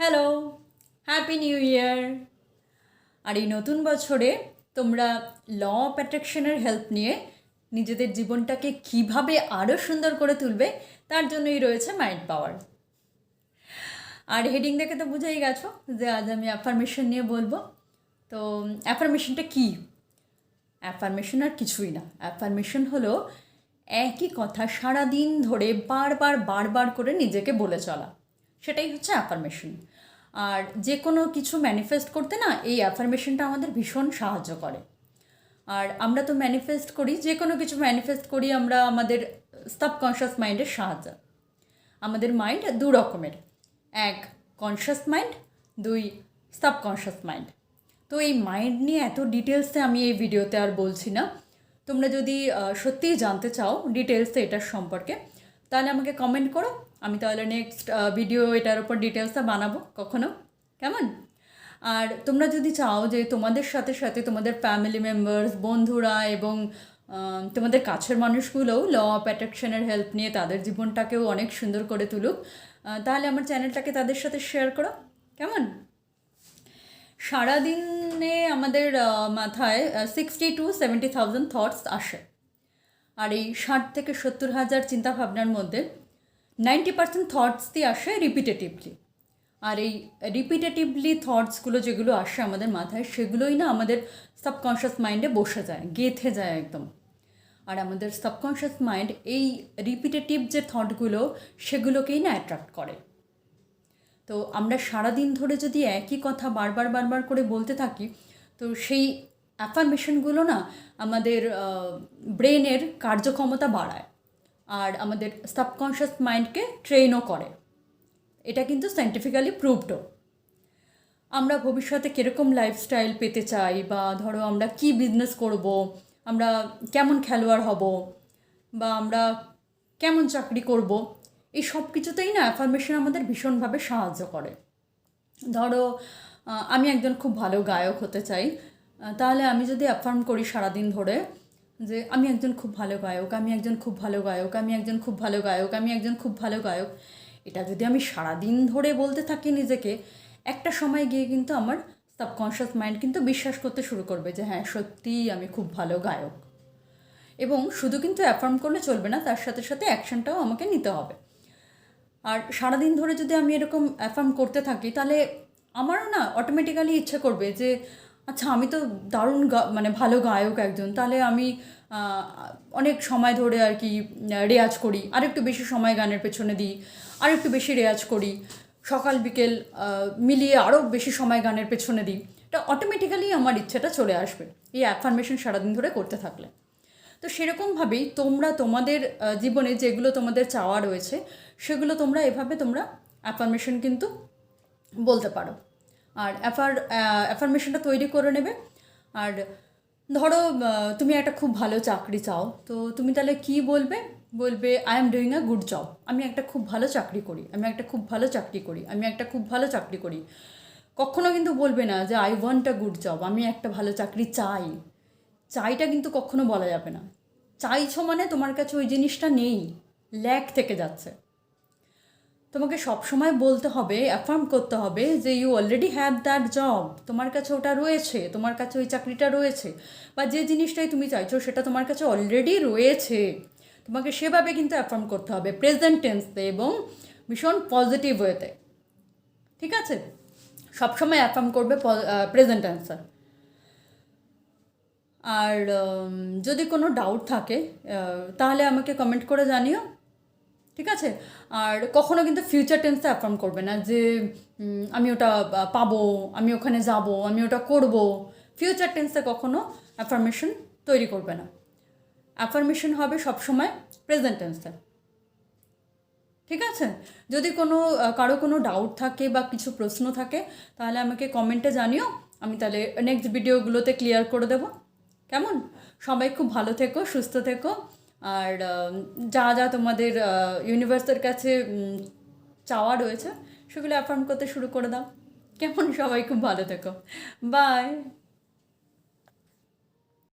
Hello, happy new year. আর এই নতুন বছরে তোমরা ল অফ অ্যাট্রাকশনের হেল্প নিয়ে নিজেদের জীবনটাকে কিভাবে আরও সুন্দর করে তুলবে তার জন্যই রয়েছে মাইন্ড পাওয়ার। আর হেডিং দেখে তো বুঝেই গেছো যে আজ আমি অ্যাফার্মেশন নিয়ে বলবো। তো অ্যাফার্মেশনটা কী? অ্যাফার্মেশন আর কিছুই না। অ্যাফার্মেশন হলো একই কথা সারাদিন ধরে বারবার করে নিজেকে বলে চলা, সেটাই হচ্ছে অ্যাফার্মেশন। আর যে কোনো কিছু ম্যানিফেস্ট করতে না এই অ্যাফার্মেশনটা আমাদের ভীষণ সাহায্য করে। আর আমরা তো ম্যানিফেস্ট করি, যে কোনো কিছু ম্যানিফেস্ট করি আমরা আমাদের সাবকনশিয়াস মাইন্ডের সাহায্য। আমাদের মাইন্ড দু রকমের, এক কনশিয়াস মাইন্ড, দুই সাবকনশিয়াস মাইন্ড। তো এই মাইন্ড নিয়ে এত ডিটেলসে আমি এই ভিডিওতে আর বলছি না। তোমরা যদি সত্যিই জানতে চাও ডিটেলসে এটার সম্পর্কে, তাহলে আমাকে কমেন্ট করো, আমি তাহলে নেক্সট ভিডিও এটার উপর ডিটেলসটা বানাবো কখনো, কেমন? আর তোমরা যদি চাও যে তোমাদের সাথে সাথে তোমাদের ফ্যামিলি মেম্বার্স, বন্ধুরা এবং তোমাদের কাছের মানুষগুলোও ল অফ অ্যাট্রাকশনের হেল্প নিয়ে তাদের জীবনটাকেও অনেক সুন্দর করে তুলুক, তাহলে আমার চ্যানেলটাকে তাদের সাথে শেয়ার করো, কেমন? সারাদিনে আমাদের মাথায় 60,000 to 70,000 থটস আসে। আর এই 60,000 to 70,000 চিন্তাভাবনার মধ্যে 90% থটসই আসে রিপিটেটিভলি। আর এই রিপিটেটিভলি থটসগুলো যেগুলো আসে আমাদের মাথায়, সেগুলোই না আমাদের সাবকনশিয়াস মাইন্ডে বসে যায়, গেঁথে যায় একদম। আর আমাদের সাবকনশিয়াস মাইন্ড এই রিপিটেটিভ যে থটগুলো সেগুলোকেই না অ্যাট্রাক্ট করে। তো আমরা সারাদিন ধরে যদি একই কথা বারবার করে বলতে থাকি, তো সেই অ্যাফার্মেশনগুলো না আমাদের ব্রেনের কার্যক্ষমতা বাড়ায় আর আমাদের সাবকনশিয়াস মাইন্ডকে ট্রেনও করে। এটা কিন্তু সায়েন্টিফিক্যালি প্রুভডও। আমরা ভবিষ্যতে কীরকম লাইফস্টাইল পেতে চাই, বা ধরো আমরা কি বিজনেস করব, আমরা কেমন খেলোয়াড় হব, বা আমরা কেমন চাকরি করব, এই সব কিছুতেই না অ্যাফার্মেশন আমাদের ভীষণভাবে সাহায্য করে। ধরো আমি একজন খুব ভালো গায়ক হতে চাই, তাহলে আমি যদি অ্যাফার্ম করি সারাদিন ধরে যে আমি একজন খুব ভালো গায়ক, আমি একজন খুব ভালো গায়ক, আমি একজন খুব ভালো গায়ক, আমি একজন খুব ভালো গায়ক, এটা যদি আমি সারাদিন ধরে বলতে থাকি নিজেকে, একটা সময় গিয়ে কিন্তু আমার সাবকনশিয়াস মাইন্ড কিন্তু বিশ্বাস করতে শুরু করবে যে হ্যাঁ সত্যিই আমি খুব ভালো গায়ক। এবং শুধু কিন্তু অ্যাফার্ম করলে চলবে না, তার সাথে সাথে অ্যাকশনটাও আমাকে নিতে হবে। আর সারাদিন ধরে যদি আমি এরকম অ্যাফার্ম করতে থাকি, তাহলে আমারও না অটোমেটিক্যালি ইচ্ছে করবে যে আচ্ছা আমি তো দারুণ মানে ভালো গায়ক একজন, তাহলে আমি অনেক সময় ধরে আর কি রেয়াজ করি, আরেকটু বেশি সময় গানের পেছনে দিই, আরেকটু বেশি রেয়াজ করি, সকাল বিকেল মিলিয়ে আরও বেশি সময় গানের পেছনে দিই। এটা অটোমেটিক্যালি আমার ইচ্ছেটা চলে আসবে এই অ্যাফার্মেশন সারাদিন ধরে করতে থাকলে। তো সেরকমভাবেই তোমরা তোমাদের জীবনে যেগুলো তোমাদের চাওয়া রয়েছে সেগুলো তোমরা এভাবে তোমরা অ্যাফার্মেশন কিন্তু বলতে পারো। আর অ্যাফার্মেশনটা তৈরি করে নেবে। আর ধরো তুমি একটা খুব ভালো চাকরি চাও, তো তুমি তাহলে কি বলবে? বলবে I am doing a good job, আমি একটা খুব ভালো চাকরি করি, আমি একটা খুব ভালো চাকরি করি, আমি একটা খুব ভালো চাকরি করি। কখনো কিন্তু বলবে না যে I want a good job, আমি একটা ভালো চাকরি চাই। চাইটা কিন্তু কখনো বলা যাবে না। চাইছো মানে তোমার কাছে ওই জিনিসটা নেই, ল্যাক থেকে যাচ্ছে। তোমাকে সবসময় বলতে হবে, অ্যাফার্ম করতে হবে যে you already have that job, তোমার কাছে ওটা রয়েছে, তোমার কাছে ওই চাকরিটা রয়েছে, বা যে জিনিসটাই তুমি চাইছো সেটা তোমার কাছে অলরেডি রয়েছে। তোমাকে সেভাবে কিন্তু অ্যাফার্ম করতে হবে, প্রেজেন্ট টেন্সে এবং ভীষণ পজিটিভ ওয়েতে, ঠিক আছে? সবসময় অ্যাফার্ম করবে প্রেজেন্ট অ্যান্সার। আর যদি কোনো ডাউট থাকে তাহলে আমাকে কমেন্ট করে জানিও, ঠিক আছে? আর কখনো কিন্তু ফিউচার টেন্সে অ্যাফার্ম করবে না যে আমি ওটা পাবো, আমি ওখানে যাব, আমি ওটা করব। ফিউচার টেন্সে কখনো অ্যাফার্মেশন তৈরি করবে না। অ্যাফার্মেশন হবে সবসময় প্রেজেন্ট টেন্সে, ঠিক আছে? যদি কারো কোনো ডাউট থাকে বা কিছু প্রশ্ন থাকে তাহলে আমাকে কমেন্টে জানিও, আমি তাহলে নেক্সট ভিডিওগুলোতে ক্লিয়ার করে দেবো, কেমন? সবাই খুব ভালো থেকো, সুস্থ থেকো। আর যা যা তোমাদের ইউনিভার্সের কাছে চাওয়া রয়েছে সেগুলো অ্যাফার্ম করতে শুরু করে দাও, কেমন? সবাই খুব ভালো থেকো, বাই।